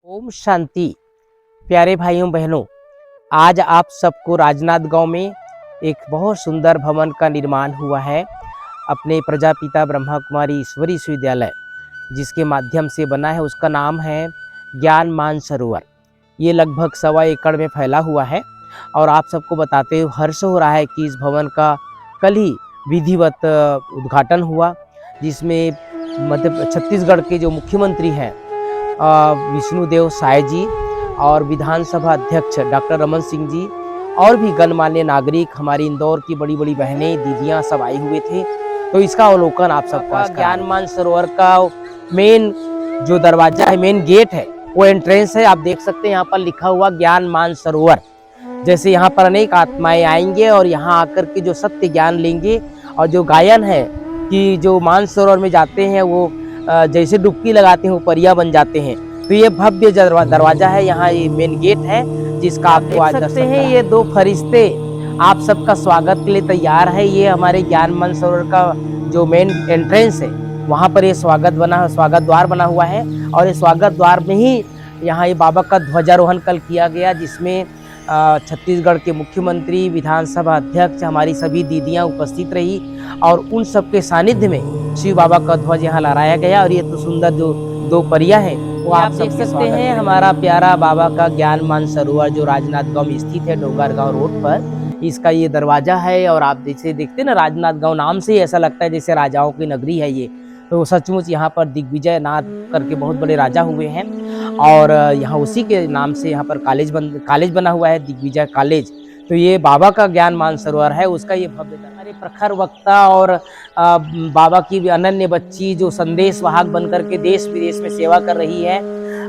ओम शांति। प्यारे भाइयों बहनों, आज आप सबको राजनांदगांव में एक बहुत सुंदर भवन का निर्माण हुआ है अपने प्रजापिता ब्रह्मा कुमारी ईश्वरी विश्वविद्यालय, जिसके माध्यम से बना है। उसका नाम है ज्ञान मानसरोवर। ये लगभग 1.25 एकड़ में फैला हुआ है और आप सबको बताते हुए हर्ष हो रहा है कि इस भवन का कल ही विधिवत उद्घाटन हुआ, जिसमें मध्य छत्तीसगढ़ के जो मुख्यमंत्री हैं विष्णुदेव साय जी और विधानसभा अध्यक्ष डॉक्टर रमन सिंह जी और भी गणमान्य नागरिक, हमारी इंदौर की बड़ी बड़ी बहनें दीदियां सब आए हुए थे। तो इसका अवलोकन आप सबका ज्ञान मानसरोवर का मेन जो दरवाजा है, मेन गेट है, वो एंट्रेंस है। आप देख सकते हैं यहाँ पर लिखा हुआ ज्ञान मानसरोवर। जैसे यहाँ पर अनेक आत्माएं आएंगे और यहाँ आकर के जो सत्य ज्ञान लेंगे, और जो गायन है कि जो मानसरोवर में जाते हैं वो जैसे डुबकी लगाते हैं वो परिया बन जाते हैं। तो ये भव्य दरवाजा है, यहाँ ये मेन गेट है जिसका आपको आज देख सकते हैं। ये 2 फरिश्ते आप सबका स्वागत के लिए तैयार है। ये हमारे ज्ञान मानसरोवर का जो मेन एंट्रेंस है, वहाँ पर ये स्वागत द्वार बना हुआ है। और ये स्वागत द्वार में ही यहाँ ये बाबा का ध्वजारोहण कल किया गया, जिसमें छत्तीसगढ़ के मुख्यमंत्री, विधानसभा अध्यक्ष, हमारी सभी दीदियां उपस्थित रही और उन सबके सानिध्य में शिव बाबा का ध्वज यहाँ लहराया गया। और ये तो सुंदर जो 2 परिया हैं वो आप देख सकते हैं। हमारा प्यारा बाबा का ज्ञान मानसरोवर जो राजनांदगांव में स्थित है, डोंगरगांव रोड पर, इसका ये दरवाजा है। और आप जैसे देखते हैं ना, राजनांदगांव नाम से ही ऐसा लगता है जैसे राजाओं की नगरी है ये। तो सचमुच यहाँ पर दिग्विजय नाथ करके बहुत बड़े राजा हुए हैं और यहाँ उसी के नाम से यहाँ पर कॉलेज बना हुआ है, दिग्विजय कॉलेज। तो ये बाबा का ज्ञान मानसरोवर है, उसका ये भव्य हमारे प्रखर वक्ता और बाबा की अनन्य बच्ची जो संदेश वाहक बनकर के देश विदेश में सेवा कर रही है,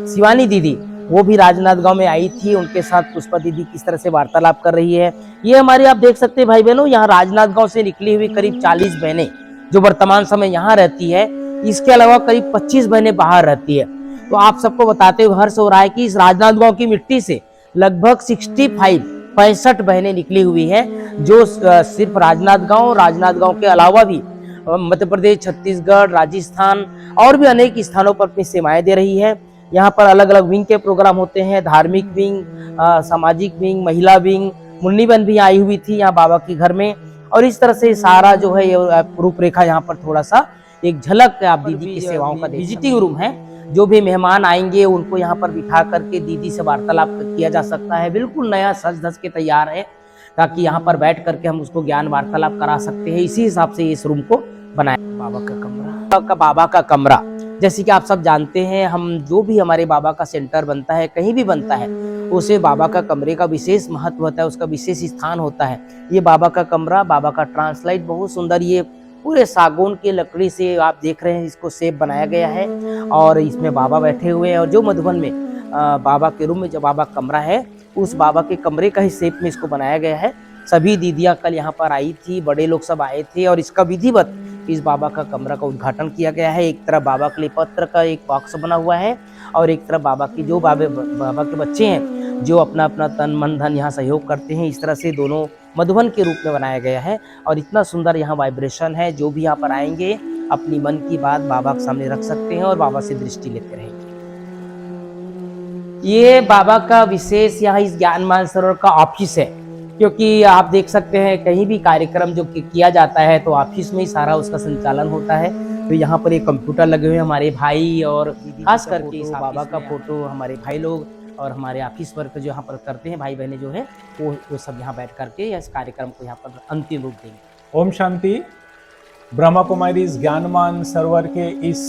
शिवानी दीदी, वो भी राजनांदगांव में आई थी। उनके साथ पुष्पा दीदी किस तरह से वार्तालाप कर रही है। ये हमारी आप देख सकते हैं भाई बहनों, यहाँ राजनांदगांव से निकली हुई करीब 40 बहनें जो वर्तमान समय यहाँ रहती है। इसके अलावा करीब 25 बहनें बाहर रहती है। तो आप सबको बताते हुए हर्ष हो रहा है कि इस राजनांदगांव की मिट्टी से लगभग 65 बहनें निकली हुई है, जो सिर्फ राजनांदगांव के अलावा भी मध्य प्रदेश, छत्तीसगढ़, राजस्थान और भी अनेक स्थानों पर अपनी सेवाएं दे रही है। यहाँ पर अलग अलग विंग के प्रोग्राम होते हैं, धार्मिक विंग, सामाजिक विंग, महिला विंग। मुन्नी बहन भी आई हुई थी यहाँ बाबा के घर में। और इस तरह से सारा जो है ये रूपरेखा यहाँ पर थोड़ा सा एक झलक आप दीदी की सेवाओं का विजिटिंग रूम है। जो भी मेहमान आएंगे उनको यहाँ पर बिठा करके दीदी से वार्तालाप किया जा सकता है। बिल्कुल नया सज धज के तैयार है, ताकि यहाँ पर बैठ करके हम उसको ज्ञान वार्तालाप करा सकते हैं। इसी हिसाब से इस रूम को बनाया। बाबा का कमरा जैसे कि आप सब जानते हैं, हम जो भी हमारे बाबा का सेंटर बनता है, कहीं भी बनता है, उसे बाबा का कमरे का विशेष महत्व होता है, उसका विशेष स्थान होता है। ये बाबा का कमरा, बाबा का ट्रांसलाइट बहुत सुंदर, ये पूरे सागौन की लकड़ी से आप देख रहे हैं इसको शेप बनाया गया है। और इसमें बाबा बैठे हुए हैं। और जो मधुबन में बाबा के रूम में जो बाबा कमरा है, उस बाबा के कमरे का ही शेप में इसको बनाया गया है। सभी दीदियां कल यहाँ पर आई थी, बड़े लोग सब आए थे और इसका विधिवत इस बाबा का कमरा का उद्घाटन किया गया है। एक तरफ बाबा के लिए पत्र का एक बॉक्स बना हुआ है और एक तरफ बाबा की जो बाबा के बच्चे हैं जो अपना अपना तन मन धन यहाँ सहयोग करते हैं। इस तरह से दोनों मधुबन के रूप में बनाया गया है और इतना सुंदर यहाँ वाइब्रेशन है। जो भी यहाँ पर आएंगे अपनी मन की बात बाबा के सामने रख सकते हैं और बाबा से दृष्टि लेते रहेंगे। ये बाबा का विशेष यहाँ इस ज्ञान मानसरोवर का ऑफिस है, क्योंकि आप देख सकते हैं कहीं भी कार्यक्रम जो किया जाता है तो ऑफिस में ही सारा उसका संचालन होता है। तो यहाँ पर एक कंप्यूटर लगे हुए हैं हमारे भाई, और खास करके इस बाबा का फोटो हमारे भाई लोग और हमारे ऑफिस वर्क जो यहाँ पर करते हैं भाई बहनें जो है वो सब यहाँ बैठ करके इस कार्यक्रम को यहाँ पर अंतिम रूप देंगे। ओम शांति। ब्रह्मा कुमारी ज्ञान मानसरोवर के इस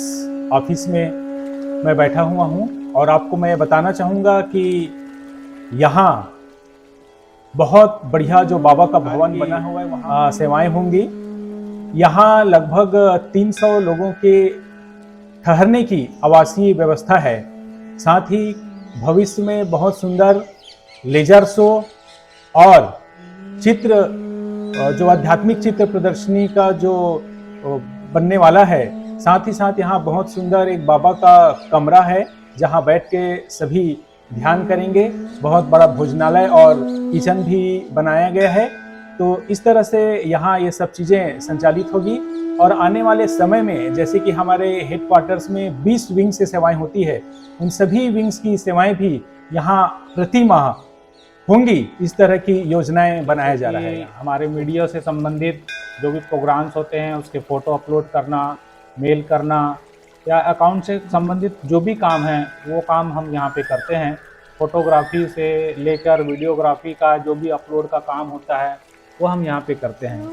ऑफिस में मैं बैठा हुआ हूँ और आपको मैं बताना चाहूँगा कि यहाँ बहुत बढ़िया जो बाबा का भवन बना हुआ है, वहाँ सेवाएं होंगी। यहाँ लगभग 300 लोगों के ठहरने की आवासीय व्यवस्था है। साथ ही भविष्य में बहुत सुंदर लेजर शो और चित्र जो आध्यात्मिक चित्र प्रदर्शनी का जो बनने वाला है। साथ ही साथ यहाँ बहुत सुंदर एक बाबा का कमरा है जहाँ बैठ के सभी ध्यान करेंगे। बहुत बड़ा भोजनालय और किचन भी बनाया गया है। तो इस तरह से यहाँ ये सब चीज़ें संचालित होगी। और आने वाले समय में जैसे कि हमारे हेडक्वार्टर्स में 20 विंग से सेवाएं होती है, उन सभी विंग्स की सेवाएं भी यहाँ प्रति माह होंगी। इस तरह की योजनाएं बनाया जा रहा है। हमारे मीडिया से संबंधित जो भी प्रोग्राम्स होते हैं उसके फ़ोटो अपलोड करना, मेल करना या अकाउंट से संबंधित जो भी काम है वो काम हम यहाँ पे करते हैं। फ़ोटोग्राफी से लेकर वीडियोग्राफी का जो भी अपलोड का काम होता है वो हम यहाँ पे करते हैं।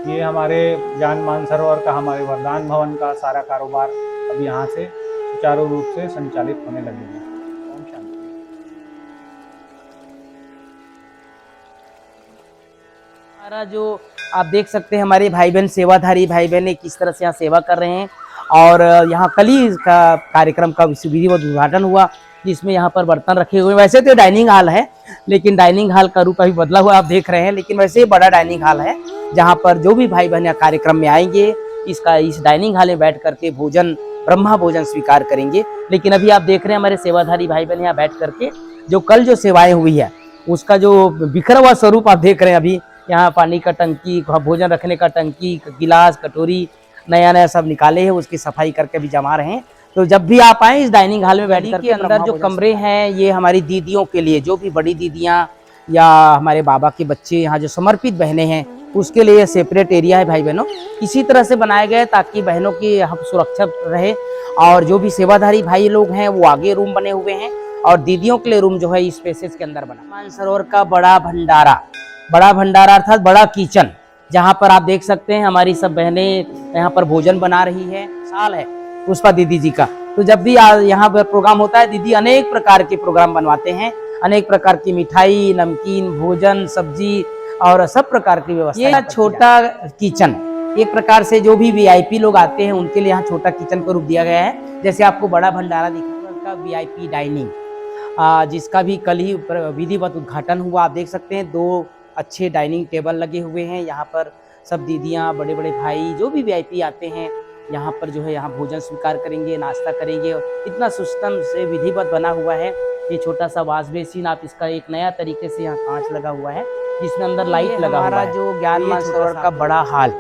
ये हमारे ज्ञान मानसरोवर का, हमारे वरदान भवन का सारा कारोबार अब यहाँ से सुचारू रूप से संचालित होने लगेगा। ओम शांति। हमारा जो आप देख सकते हैं हमारे भाई बहन, सेवाधारी भाई बहन किस तरह से यहाँ सेवा कर रहे हैं। और यहाँ कल ही का कार्यक्रम का विधिवत उद्घाटन हुआ, जिसमें यहाँ पर बर्तन रखे हुए। वैसे तो डाइनिंग हॉल है, लेकिन डाइनिंग हॉल का रूप अभी बदला हुआ आप देख रहे हैं, लेकिन वैसे ही बड़ा डाइनिंग हॉल है, जहाँ पर जो भी भाई बहन कार्यक्रम में आएंगे इस डाइनिंग हॉल में बैठ करके भोजन, ब्रह्मा भोजन स्वीकार करेंगे। लेकिन अभी आप देख रहे हैं हमारे सेवाधारी भाई बहन यहाँ बैठ करके जो कल जो सेवाएं हुई है उसका जो बिखरा हुआ स्वरूप आप देख रहे हैं। अभी यहाँ पानी का टंकी, भोजन रखने का टंकी, गिलास, कटोरी नया नया सब निकाले हैं, उसकी सफाई करके भी जमा रहे हैं। तो जब भी आप आए इस डाइनिंग हॉल में बैठ करके, अंदर जो कमरे हैं ये हमारी दीदियों के लिए, जो भी बड़ी दीदियाँ या हमारे बाबा के बच्चे यहाँ जो समर्पित बहनें हैं उसके लिए सेपरेट एरिया है भाई बहनों। इसी तरह से बनाया गया है ताकि बहनों की हम सुरक्षा रहे। और जो भी सेवाधारी भाई लोग हैं वो आगे रूम बने हुए हैं, और दीदियों के लिए रूम जो है इस स्पेसेस के अंदर बना। मानसरोवर का बड़ा भंडारा अर्थात बड़ा किचन, जहाँ पर आप देख सकते हैं हमारी सब बहनें यहाँ पर भोजन बना रही है। साल है पुष्पा दीदी जी का, तो जब भी यहाँ पर प्रोग्राम होता है दीदी अनेक प्रकार के प्रोग्राम बनवाते हैं, अनेक प्रकार की मिठाई, नमकीन, भोजन, सब्जी और सब प्रकार की व्यवस्था। ये छोटा किचन एक प्रकार से जो भी वीआईपी लोग आते हैं उनके लिए यहाँ छोटा किचन का रूप दिया गया है। जैसे आपको बड़ा भंडारा दिखा का वीआईपी डाइनिंग, जिसका भी कल ही विधिवत उद्घाटन हुआ। आप देख सकते हैं 2 अच्छे डाइनिंग टेबल लगे हुए हैं। यहाँ पर सब दीदियाँ, बड़े बड़े भाई जो भी वीआईपी आते हैं यहाँ पर जो है यहाँ भोजन स्वीकार करेंगे, नाश्ता करेंगे। इतना सिस्टम से विधिवत बना हुआ है। ये छोटा सा वाश बेसिन, आप इसका एक नया तरीके से यहाँ कांच लगा हुआ है जिसमें अंदर लाइट लगा हुआ है। जो ज्ञान मानसरोवर का बड़ा हॉल,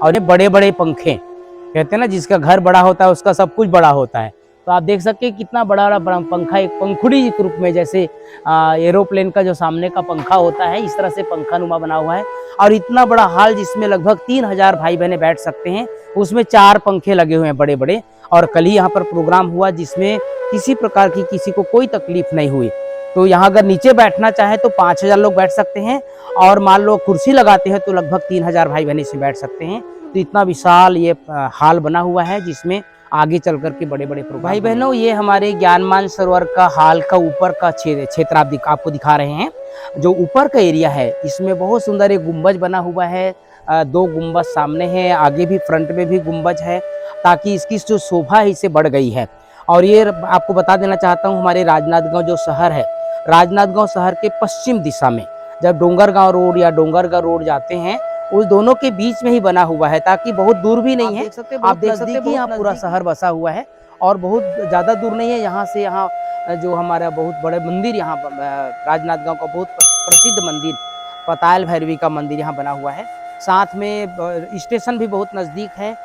और ये बड़े बड़े पंखे, कहते हैं ना जिसका घर बड़ा होता है उसका सब कुछ बड़ा होता है। तो आप देख सकते हैं कितना बड़ा पंखा, एक पंखुड़ी के रूप में, जैसे एरोप्लेन का जो सामने का पंखा होता है इस तरह से पंखा नुमा बना हुआ है। और इतना बड़ा हॉल जिसमें लगभग 3000 भाई बहनें बैठ सकते हैं, उसमें 4 पंखे लगे हुए हैं बड़े बड़े। और कल ही यहाँ पर प्रोग्राम हुआ जिसमें किसी प्रकार की किसी को कोई तकलीफ नहीं हुई। तो यहाँ अगर नीचे बैठना चाहे तो 5000 लोग बैठ सकते हैं, और मान लो कुर्सी लगाते हैं तो लगभग 3000 भाई बहन इसमें बैठ सकते हैं। तो इतना विशाल ये हॉल बना हुआ है जिसमें आगे चल करके बड़े बड़े प्रोग्राम। भाई बहनों, ये हमारे ज्ञान मानसरोवर का हॉल का ऊपर का क्षेत्र आपको दिखा रहे हैं। जो ऊपर का एरिया है इसमें बहुत सुंदर एक गुंबज बना हुआ है। 2 गुंबज सामने हैं, आगे भी फ्रंट में भी गुंबज है, ताकि इसकी जो शोभा है इससे बढ़ गई है। और ये आपको बता देना चाहता हूँ, हमारे राजनांदगांव जो शहर है, राजनांदगांव शहर के पश्चिम दिशा में जब डोंगरगांव रोड या डोंगरगांव रोड जाते हैं उस दोनों के बीच में ही बना हुआ है, ताकि बहुत दूर भी नहीं है। आप देख सकते हैं यहाँ पूरा शहर बसा हुआ है और बहुत ज़्यादा दूर नहीं है। यहाँ से यहाँ जो हमारा बहुत बड़े मंदिर, यहाँ राजनांदगांव का बहुत प्रसिद्ध मंदिर पताल भैरवी का मंदिर यहाँ बना हुआ है। साथ में स्टेशन भी बहुत नज़दीक है।